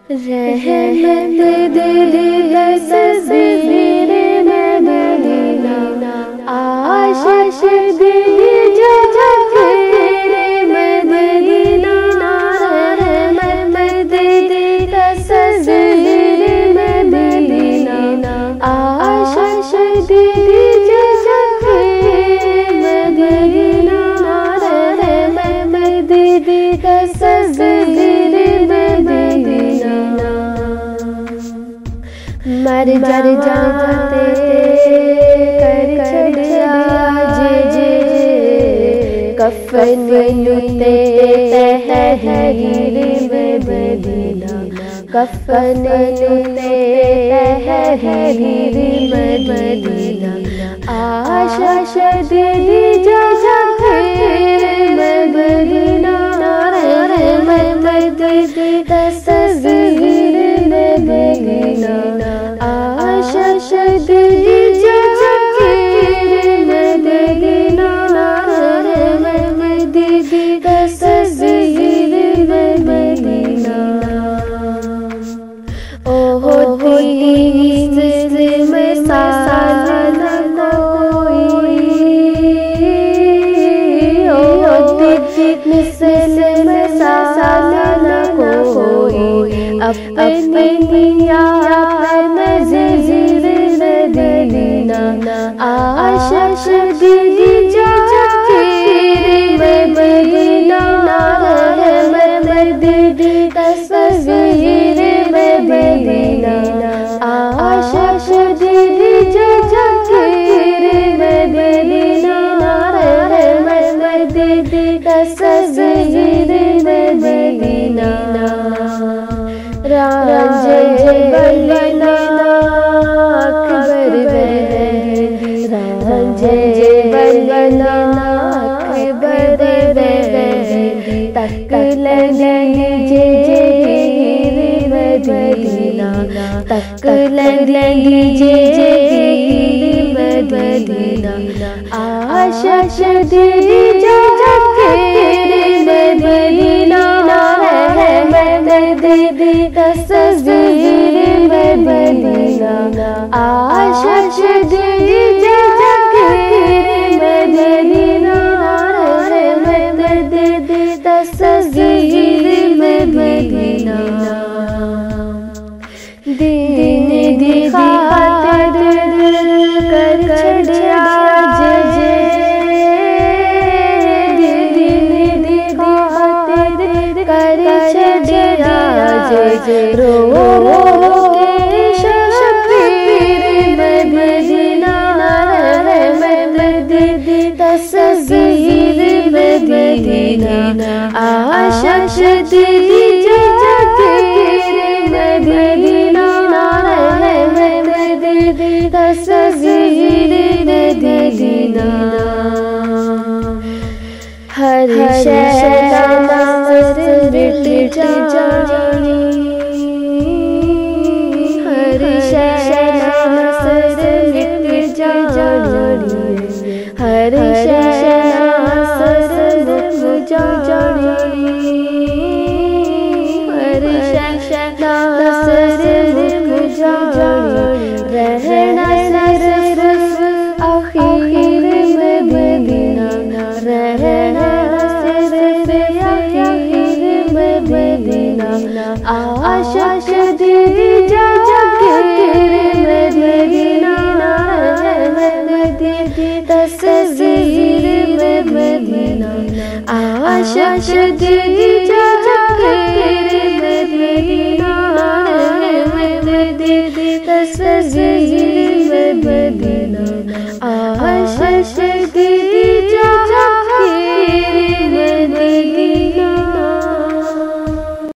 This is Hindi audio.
रहमत दे तस्वीर मदीना, आशीष दे मदीना, रहमत दे तस्वीर मदीना, आशीष दे मदीना, रहमत दे तस्वीर मर जाते कर आज कफन लुटे तहरीर मदीना, कफन लुटे तहरीर मदीना, आशीष दे मदीना, रहमत दे तस्वीर मदीना, आशीष दे मदीना, रहमत दे तस्वीर मदीना। ओहो दीन मिसाल न कोई, ओहो दीन मिसाल न कोई, अपनी मज़ीद मदीना, आशीष दे मदीना, रहमत दे तस्वीर मदीना, आशीष दे मदीना, रहमत दे तस्वीर मदीना। रांझे बलना अकबर बहदी, रांझे बलना अकबर बहदी, तक लीजिए मदीना, तक लीजिए मदीना, आशीष दे मदीना, रहमत दे तस्वीर मदीना, आशीष दे मदीना, रहमत दे तस्वीर मदीना। दीन दी खातिर कर आज दीन दी खातिर कर आज रो के शबीर मदीना, रहमत दे तस्वीर मदीना, आशीष दे मदीना, रहमत दे तस्वीर मदीना। हर शैतान मिट जानी, हर शैतान मिट जानी, हर शैतान मुक जानी, हर शैतान मुक जानी, रहना सिर्फ आखिर मदीना, रहना सिर्फ आखिर मदीना, आशीष दे मदीना, रहमत दे तस्वीर मदीना, आशीष दे मदीना, रहमत दे तस्वीर मदीना, आशीष दे